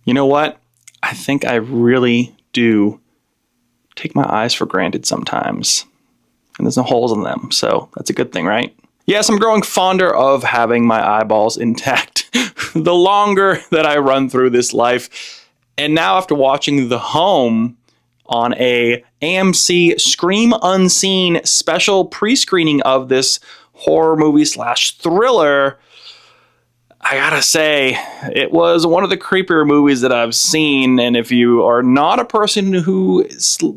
You know what? I think I really do take my eyes for granted sometimes. And there's no holes in them, so that's a good thing, right? Yes, I'm growing fonder of having my eyeballs intact the longer that I run through this life. And now after watching The Home on a AMC Scream Unseen special pre-screening of this horror movie / thriller, I gotta say, it was one of the creepier movies that I've seen, and if you are not a person who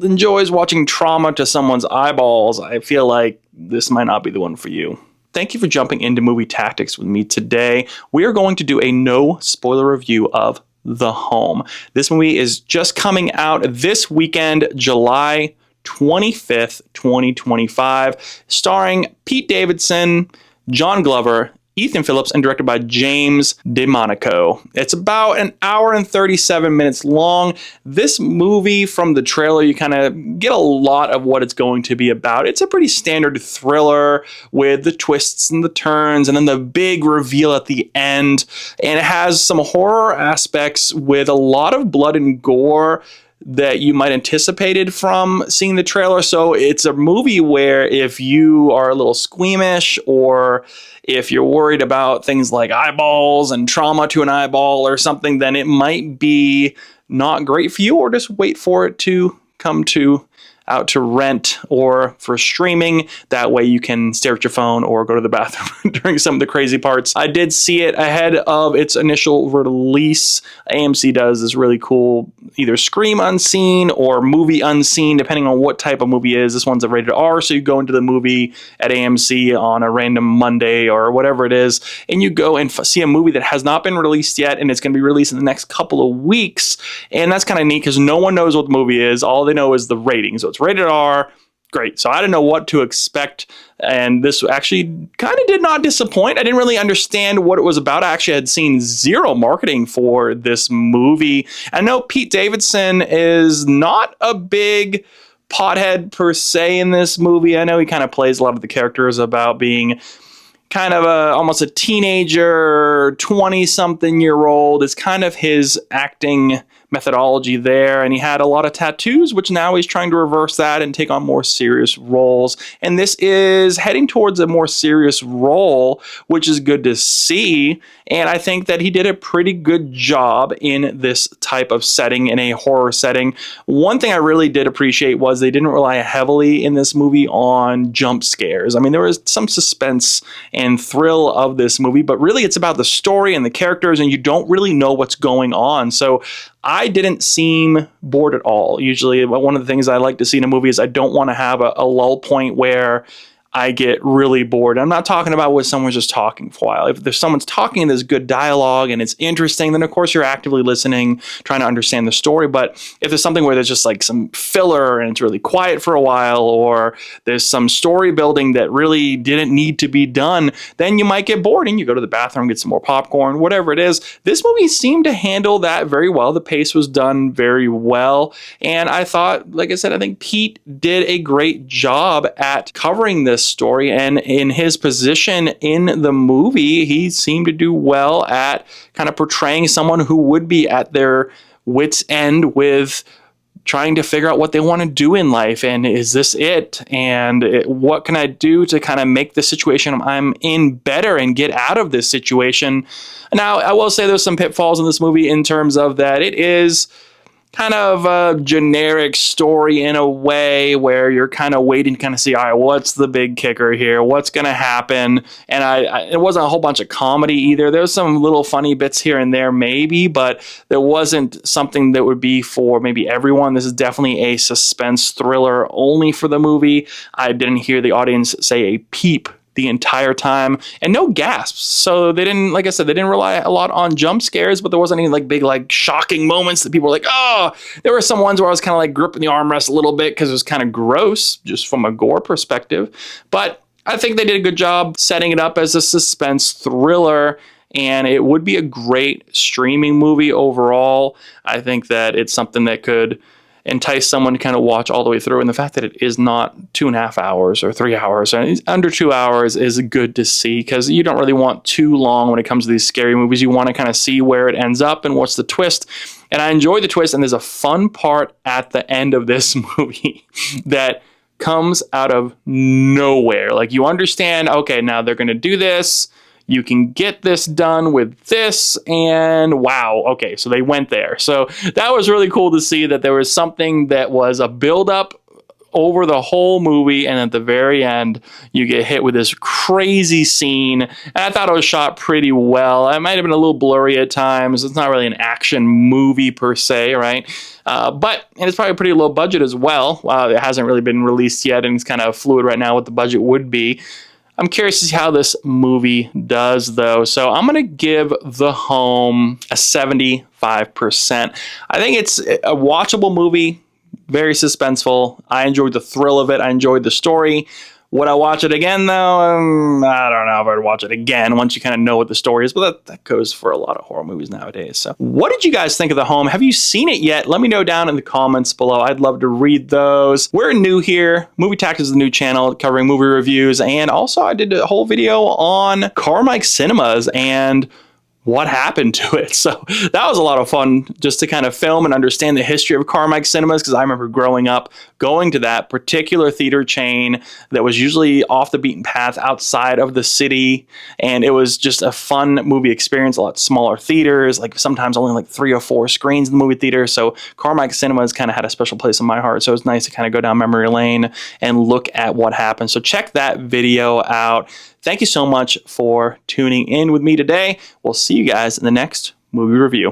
enjoys watching trauma to someone's eyeballs, I feel like this might not be the one for you. Thank you for jumping into Movie Tactics with me today. We are going to do a no-spoiler review of The Home. This movie is just coming out this weekend, July 25th, 2025, starring Pete Davidson, John Glover, Ethan Phillips, and directed by James DeMonaco. It's about an hour and 37 minutes long. This movie, from the trailer, you kind of get a lot of what it's going to be about. It's a pretty standard thriller with the twists and the turns and then the big reveal at the end. And it has some horror aspects with a lot of blood and gore that you might anticipated from seeing the trailer. So it's a movie where if you are a little squeamish, or if you're worried about things like eyeballs and trauma to an eyeball or something, then it might be not great for you, or just wait for it to come out to rent or for streaming. That way you can stare at your phone or go to the bathroom during some of the crazy parts. I did see it ahead of its initial release. AMC does this really cool either Scream Unseen or Movie Unseen, depending on what type of movie it is. This one's a rated R, so you go into the movie at AMC on a random Monday or whatever it is, and you go and see a movie that has not been released yet, and it's going to be released in the next couple of weeks. And that's kind of neat because no one knows what the movie is. All they know is the rating. So it's rated R. Great. So I didn't know what to expect, and this actually kind of did not disappoint. I didn't really understand what it was about. I actually had seen zero marketing for this movie. I know Pete Davidson is not a big pothead per se in this movie. I know he kind of plays a lot of the characters about being kind of almost a teenager, 20-something-year-old. It's kind of his acting methodology there, and he had a lot of tattoos, which now he's trying to reverse that and take on more serious roles. And this is heading towards a more serious role, which is good to see. And I think that he did a pretty good job in this type of setting, in a horror setting. One thing I really did appreciate was they didn't rely heavily in this movie on jump scares. I mean, there was some suspense and thrill of this movie, but really it's about the story and the characters, and you don't really know what's going on. So I didn't seem bored at all. Usually one of the things I like to see in a movie is I don't want to have a lull point where I get really bored. I'm not talking about when someone's just talking for a while. If there's someone's talking and there's good dialogue and it's interesting, then of course you're actively listening, trying to understand the story. But if there's something where there's just like some filler and it's really quiet for a while, or there's some story building that really didn't need to be done, then you might get bored and you go to the bathroom, get some more popcorn, whatever it is. This movie seemed to handle that very well. The pace was done very well. And I thought, like I said, I think Pete did a great job at covering this story, and in his position in the movie, he seemed to do well at kind of portraying someone who would be at their wits' end with trying to figure out what they want to do in life, and is this it, and what can I do to kind of make the situation I'm in better and get out of this situation. Now, I will say there's some pitfalls in this movie in terms of that it is kind of a generic story in a way where you're kind of waiting to kind of see, all right, what's the big kicker here? What's going to happen? And it wasn't a whole bunch of comedy either. There's some little funny bits here and there maybe, but there wasn't something that would be for maybe everyone. This is definitely a suspense thriller only for the movie. I didn't hear the audience say a peep the entire time, and no gasps. So they didn't, like I said, they didn't rely a lot on jump scares, but there wasn't any like big, like shocking moments that people were like, oh, there were some ones where I was kind of like gripping the armrest a little bit because it was kind of gross just from a gore perspective. But I think they did a good job setting it up as a suspense thriller, and it would be a great streaming movie overall. I think that it's something that could entice someone to kind of watch all the way through. And the fact that it is not 2.5 hours or 3 hours, or under 2 hours, is good to see, because you don't really want too long when it comes to these scary movies. You want to kind of see where it ends up and what's the twist. And I enjoy the twist, and there's a fun part at the end of this movie that comes out of nowhere. Like, you understand, okay, now they're going to do this. You can get this done with this, and wow, okay, so they went there. So that was really cool to see that there was something that was a build-up over the whole movie, and at the very end, you get hit with this crazy scene. And I thought it was shot pretty well. It might have been a little blurry at times. It's not really an action movie per se, right? But it's probably a pretty low budget as well. It hasn't really been released yet, and it's kind of fluid right now what the budget would be. I'm curious to see how this movie does, though. So I'm going to give The Home a 75%. I think it's a watchable movie. Very suspenseful. I enjoyed the thrill of it. I enjoyed the story. Would I watch it again, though? I don't know if I'd watch it again once you kind of know what the story is, but that goes for a lot of horror movies nowadays. So what did you guys think of The Home? Have you seen it yet? Let me know down in the comments below. I'd love to read those. We're new here. Movie Tactics is the new channel covering movie reviews, and also I did a whole video on Carmike Cinemas and what happened to it. So that was a lot of fun just to kind of film and understand the history of Carmike Cinemas, because I remember growing up going to that particular theater chain that was usually off the beaten path outside of the city, and it was just a fun movie experience. A lot smaller theaters, like sometimes only like 3 or 4 screens in the movie theater. So Carmike Cinemas kind of had a special place in my heart. So it was nice to kind of go down memory lane and look at what happened. So check that video out. Thank you so much for tuning in with me today. We'll see you guys in the next movie review.